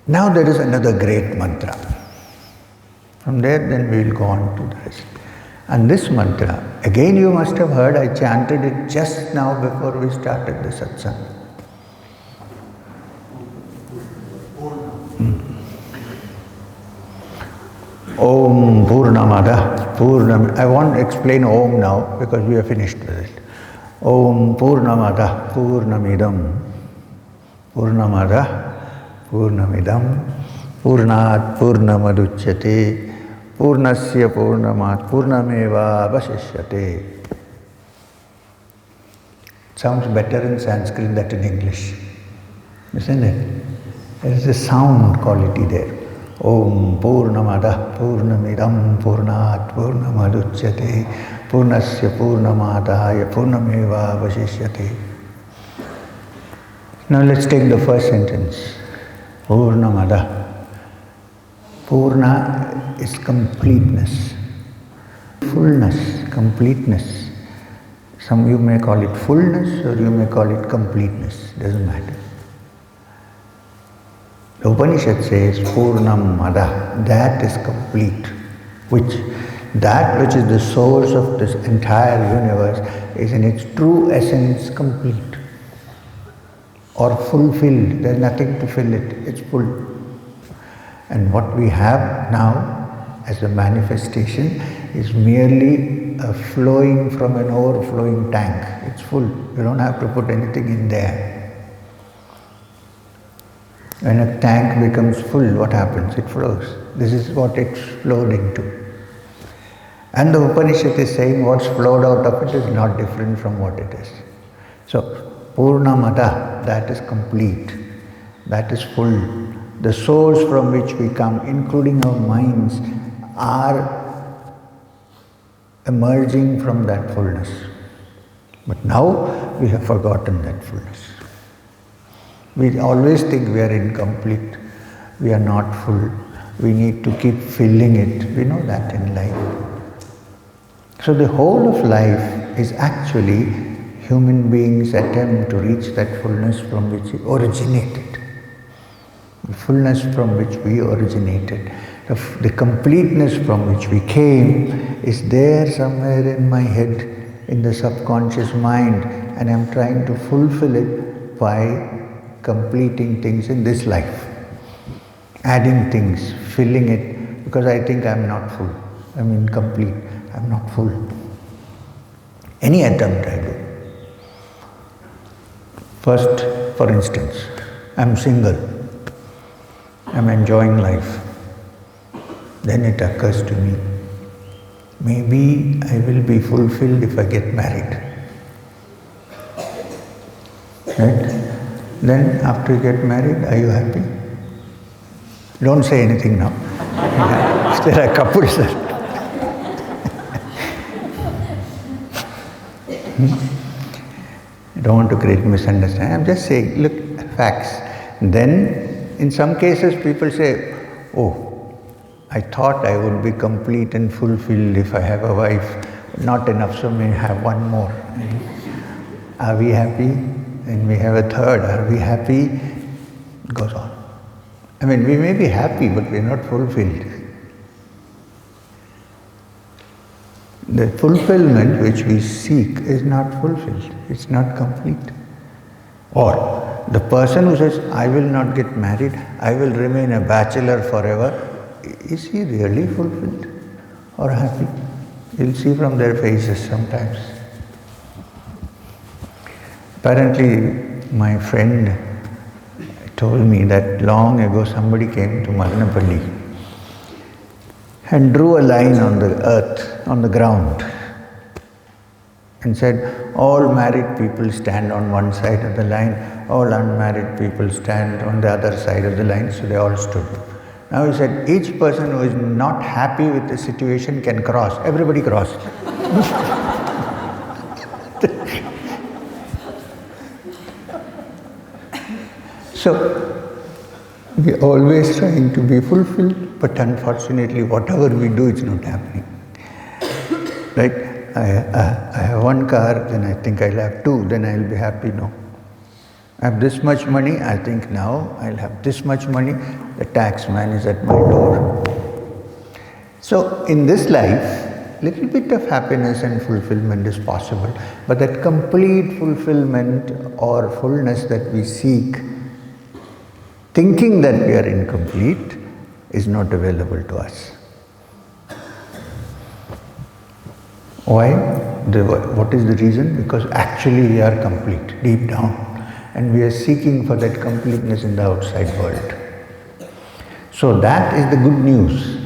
Now there is another great mantra. From there then we will go on to the rest. And this mantra, again you must have heard, I chanted it just now before we started the satsang. Om Purnamada Purnam. I won't explain Om now because we are finished with it. Om Purnamada Purnamidam Purnamada Purnamidam Purnat Purnamaduchyate Purnasya Purnamat Purnameva Vasishyate. Sounds better in Sanskrit than in English, isn't it? There is a sound quality there. Om Purnamada Purnamidam Purnat Purnamaduchyate Purnasya Purnamadaya Purnameva Vasishyate. Now let's take the first sentence. Purnamada. Purna is completeness. Fullness, completeness. Some you may call it fullness or you may call it completeness. Doesn't matter. The Upanishad says Purnam Mada, that is complete. That which is the source of this entire universe is in its true essence complete or fulfilled. There is nothing to fill it, it's full. And what we have now as a manifestation is merely a flowing from an overflowing tank. It's full. You don't have to put anything in there. When a tank becomes full, what happens? It flows. This is what it's flowed into. And the Upanishad is saying what's flowed out of it is not different from what it is. So, Purnamada, that is complete. That is full. The source from which we come, including our minds, are emerging from that fullness. But now we have forgotten that fullness. We always think we are incomplete, we are not full, we need to keep filling it. We know that in life. So the whole of life is actually human beings' attempt to reach that fullness from which we originated. The fullness from which we originated, the completeness from which we came is there somewhere in my head, in the subconscious mind, and I'm trying to fulfill it by completing things in this life, adding things, filling it, because I think I'm not full, I'm incomplete, I'm not full. Any attempt I do. First, for instance, I'm single, I'm enjoying life. Then it occurs to me, maybe I will be fulfilled if I get married. Right? Then after you get married, are you happy? Don't say anything now. There are couples. I don't want to create misunderstanding. I'm just saying, look, facts. Then, in some cases, people say, oh, I thought I would be complete and fulfilled if I have a wife. Not enough, so may have one more. Are we happy? And we have a third. Are we happy? It goes on. I mean, we may be happy, but we are not fulfilled. The fulfillment which we seek is not fulfilled. It's not complete. Or the person who says, I will not get married, I will remain a bachelor forever, is he really fulfilled or happy? You'll see from their faces sometimes. Apparently, my friend told me that long ago somebody came to Madanapalli and drew a line on the earth, on the ground, and said, all married people stand on one side of the line, all unmarried people stand on the other side of the line, so they all stood. Now he said, each person who is not happy with the situation can cross. Everybody crossed. So, we are always trying to be fulfilled, but unfortunately whatever we do, it's not happening. Like, I have one car, then I think I'll have two, then I'll be happy. No. I have this much money, I think now I'll have this much money, the tax man is at my door. So in this life, little bit of happiness and fulfillment is possible, but that complete fulfillment or fullness that we seek, thinking that we are incomplete, is not available to us. Why? What is the reason? Because actually we are complete, deep down, and we are seeking for that completeness in the outside world. So that is the good news.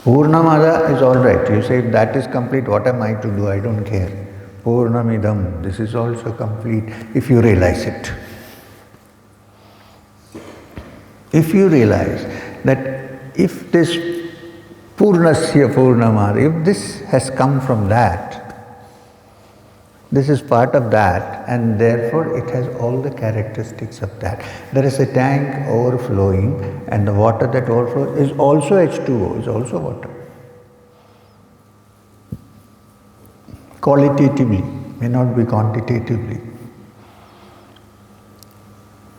Purnamada is all right. You say, if that is complete, what am I to do? I don't care. Purnamidam, this is also complete if you realize it. If you realize that if this Purnasya Purnamada, if this has come from that, this is part of that, and therefore it has all the characteristics of that. There is a tank overflowing, and the water that overflows is also H2O, is also water. Qualitatively, may not be quantitatively.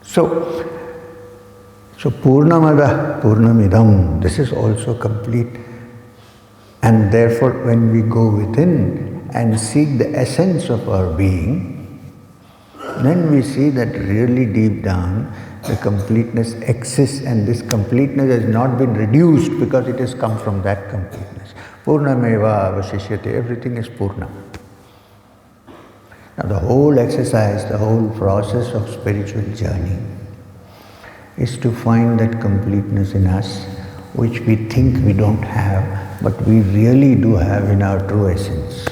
So Purnamada, Purnamidam, this is also complete. And therefore, when we go within and seek the essence of our being, then we see that really deep down the completeness exists, and this completeness has not been reduced because it has come from that completeness. Purnameva avashishyate, everything is Purna. Now the whole exercise, the whole process of spiritual journey is to find that completeness in us, which we think we don't have, but we really do have in our true essence.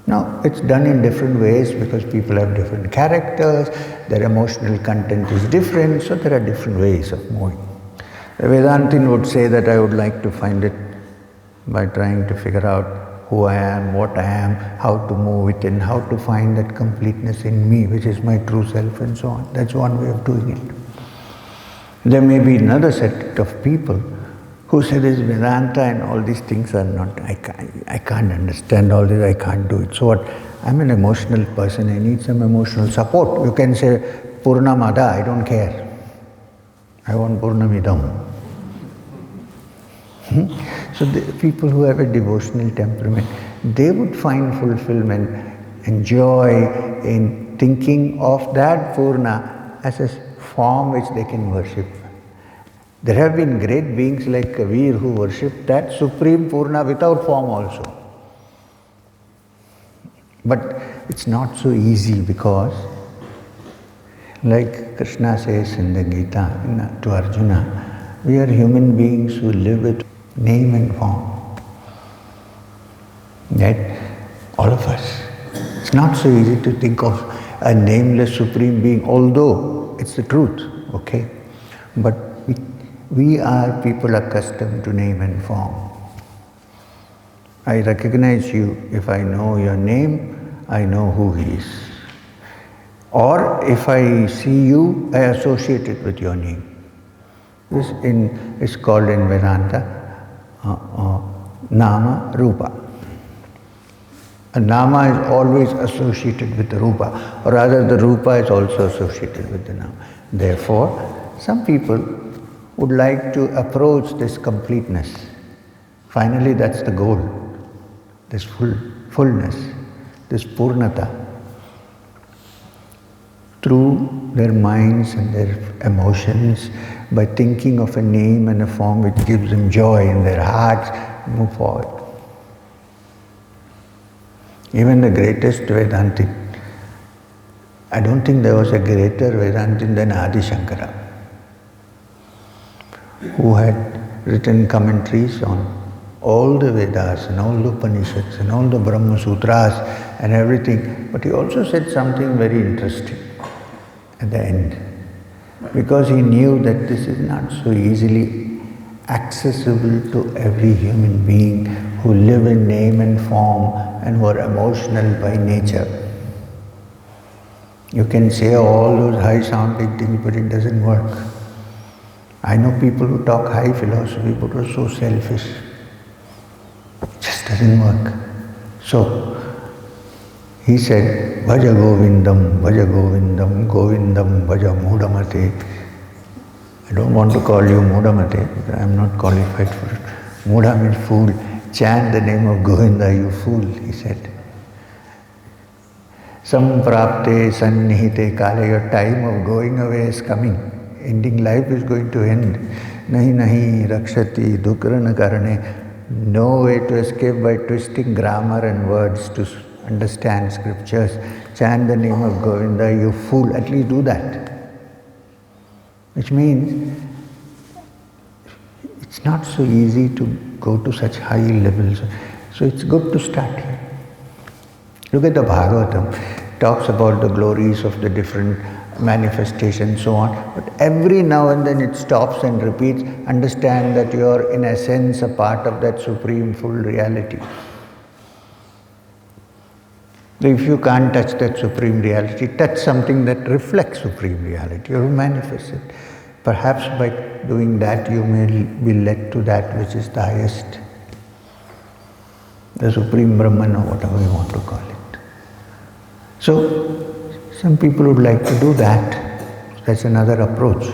Now, it's done in different ways because people have different characters, their emotional content is different, so there are different ways of moving. A Vedantin would say that I would like to find it by trying to figure out who I am, what I am, how to move within, how to find that completeness in me, which is my true self, and so on. That's one way of doing it. There may be another set of people who say this Vedanta and all these things are not, I can't understand all this, I can't do it. So what? I'm an emotional person, I need some emotional support. You can say Purnamada, I don't care. I want Purnamidam. So the people who have a devotional temperament, they would find fulfillment and joy in thinking of that Purna as a form which they can worship. There have been great beings like Kabir who worship that supreme Purna without form also. But it's not so easy because, like Krishna says in the Gita to Arjuna, we are human beings who live with name and form. Right? All of us. It's not so easy to think of a nameless supreme being, although it's the truth, okay? But we are people accustomed to name and form. I recognize you. If I know your name, I know who he is. Or if I see you, I associate it with your name. This is called in Vedanta Nama Rupa. A Nama is always associated with the Rupa, or rather the Rupa is also associated with the Nama. Therefore, some people would like to approach this completeness. Finally, that's the goal, this fullness, this Purnata, through their minds and their emotions, by thinking of a name and a form which gives them joy in their hearts, move forward. Even the greatest Vedantin, I don't think there was a greater Vedantin than Adi Shankara, who had written commentaries on all the Vedas and all the Upanishads and all the Brahma Sutras and everything. But he also said something very interesting at the end, because he knew that this is not so easily accessible to every human being who live in name and form and who are emotional by nature. You can say all those high-sounding things, but it doesn't work. I know people who talk high philosophy but are so selfish. It just doesn't work. So, He said, Bhaja Govindam, Govindam Bhaja Mudamate. I don't want to call you Mudamate, because I am not qualified for it. Muda means fool. Chant the name of Govinda, you fool, he said. Samprapte sannihite kale, your time of going away is coming. Ending life is going to end. Nahi nahi rakshati dukrana karane. No way to escape by twisting grammar and words to understand scriptures. Chant the name of Govinda, you fool. At least do that. Which means it's not so easy to go to such high levels. So it's good to start here. Look at the Bhagavatam. It talks about the glories of the different manifestations, so on. But every now and then it stops and repeats, understand that you are in essence a part of that supreme full reality. So if you can't touch that supreme reality, touch something that reflects supreme reality or manifests it. Perhaps by doing that you may be led to that which is the highest, the supreme Brahman or whatever you want to call it. So some people would like to do that. That's another approach.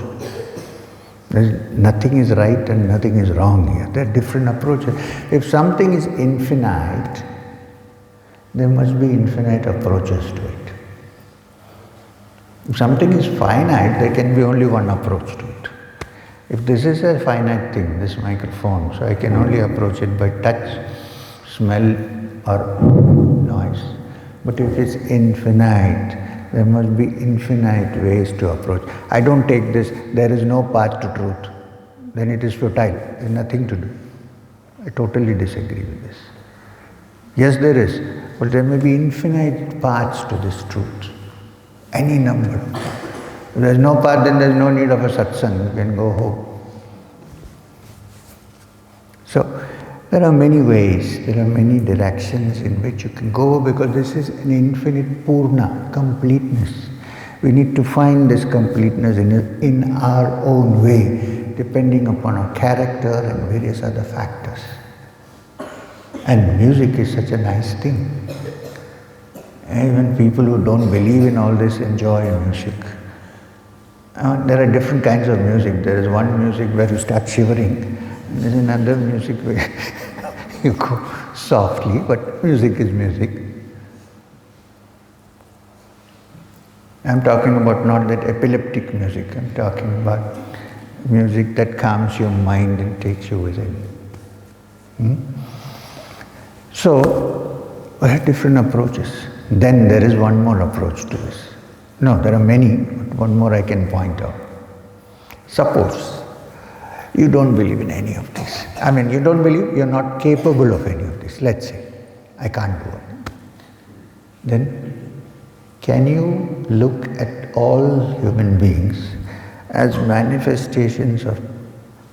Nothing is right and nothing is wrong here. There are different approaches. If something is infinite, there must be infinite approaches to it. If something is finite, there can be only one approach to it. If this is a finite thing, this microphone, so I can only approach it by touch, smell or noise. But if it's infinite, there must be infinite ways to approach. I don't take this, there is no path to truth. Then it is futile, there's nothing to do. I totally disagree with this. Yes, there is, but there may be infinite paths to this truth. Any number. If there is no path, then there is no need of a satsang, you can go home. So, there are many ways, there are many directions in which you can go, because this is an infinite purna, completeness. We need to find this completeness in our own way, depending upon our character and various other factors. And music is such a nice thing. Even people who don't believe in all this enjoy music. There are different kinds of music. There is one music where you start shivering. There is another music where you go softly, but music is music. I'm talking about not that epileptic music. I'm talking about music that calms your mind and takes you within. So, we have different approaches. Then there is one more approach to this. No, there are many, but one more I can point out. Suppose you don't believe in any of this. I mean, you don't believe, you're not capable of any of this. Let's say, I can't do it. Then, can you look at all human beings as manifestations of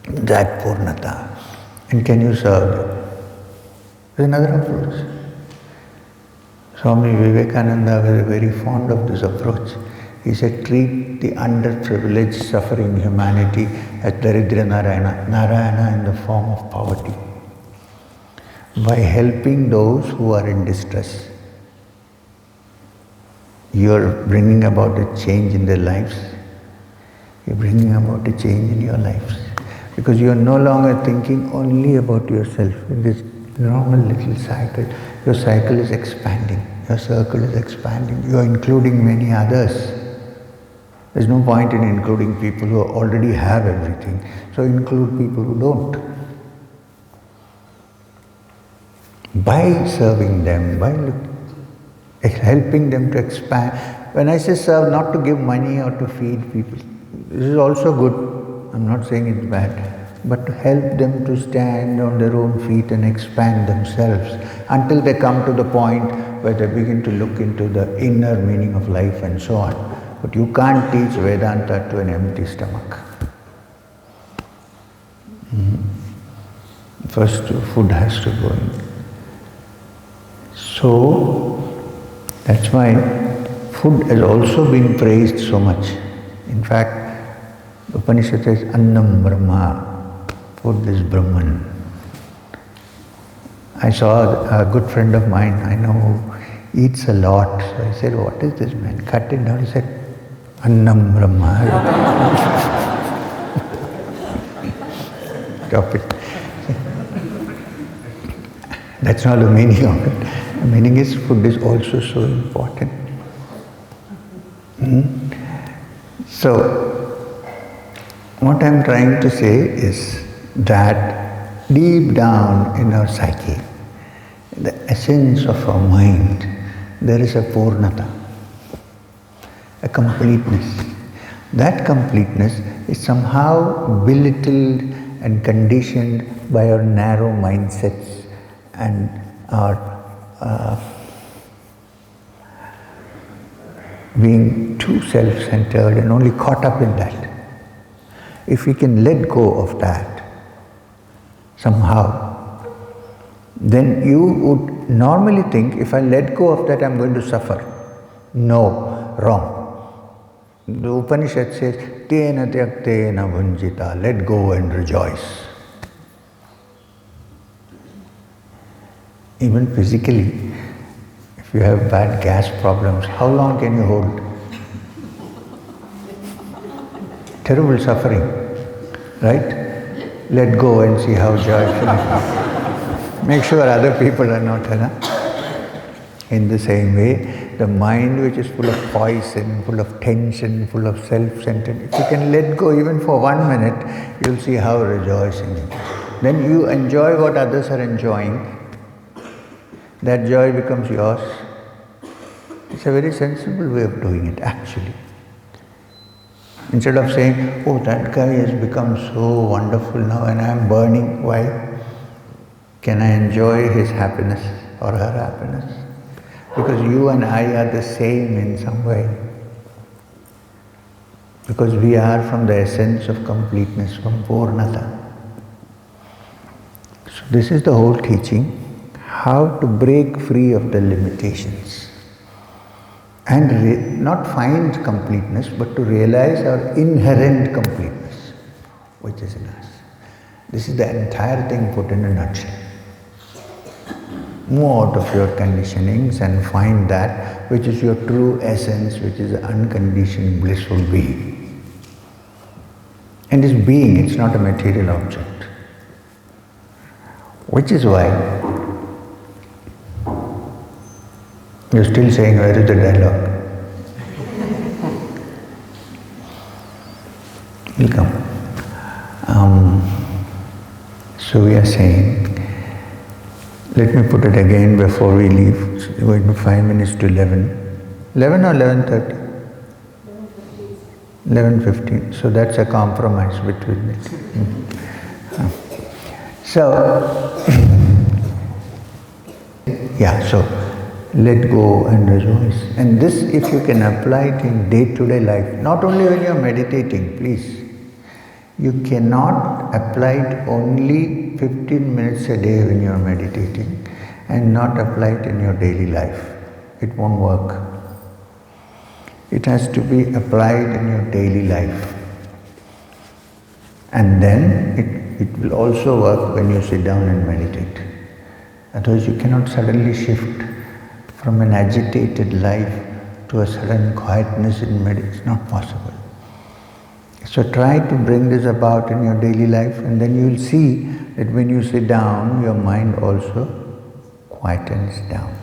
that Purnata? And can you serve them? There's another approach. Swami Vivekananda was very fond of this approach. He said, treat the underprivileged, suffering humanity as Daridra Narayana, Narayana in the form of poverty. By helping those who are in distress, you are bringing about a change in their lives. You are bringing about a change in your lives. Because you are no longer thinking only about yourself in this normal little cycle. Your cycle is expanding. Your circle is expanding. You are including many others. There is no point in including people who already have everything. So include people who don't. By serving them, by helping them to expand. When I say serve, not to give money or to feed people. This is also good. I'm not saying it's bad. But to help them to stand on their own feet and expand themselves until they come to the point where they begin to look into the inner meaning of life and so on. But you can't teach Vedanta to an empty stomach. First, food has to go in. So, that's why food has also been praised so much. In fact, the Upanishad says, Annam Brahma. Food is Brahman. I saw a good friend of mine, I know, eats a lot. So I said, what is this, man? Cut it down. He said, Annam Brahma. Stop it. That's not the meaning of it. The meaning is food is also so important. So, what I am trying to say is that deep down in our psyche, the essence of our mind, there is a Purnata, a completeness. That completeness is somehow belittled and conditioned by our narrow mindsets and our being too self-centered and only caught up in that. If we can let go of that somehow, then you would normally think, if I let go of that, I'm going to suffer. No, wrong. The Upanishad says, Tena tyaktena bhunjita, let go and rejoice. Even physically, if you have bad gas problems, how long can you hold? Terrible suffering, right? Let go and see how joyful it is. Make sure other people are not, In the same way, the mind which is full of poison, full of tension, full of self-centered, if you can let go even for 1 minute, you'll see how rejoicing it is. Then you enjoy what others are enjoying. That joy becomes yours. It's a very sensible way of doing it, actually. Instead of saying, oh, that guy has become so wonderful now and I am burning, why? Can I enjoy his happiness or her happiness? Because you and I are the same in some way. Because we are from the essence of completeness, from Purnata. So this is the whole teaching, how to break free of the limitations. And not find completeness, but to realize our inherent completeness, which is in us. This is the entire thing put in a nutshell. Move out of your conditionings and find that which is your true essence, which is the unconditioned blissful being. And this being, it's not a material object. Which is why you're still saying, where is the dialogue? Will come. So we are saying, let me put it again before we leave. It's going to 5 minutes to 11. 11 or 11:30? 11:15. So that's a compromise between it. So, yeah, so let go and rejoice. And this, if you can apply it in day-to-day life, not only when you are meditating, please. You cannot apply it only 15 minutes a day when you are meditating and not apply it in your daily life. It won't work. It has to be applied in your daily life. And then it will also work when you sit down and meditate. Otherwise you cannot suddenly shift from an agitated life to a sudden quietness in meditation. It's not possible. So try to bring this about in your daily life, and then you will see that when you sit down, your mind also quietens down.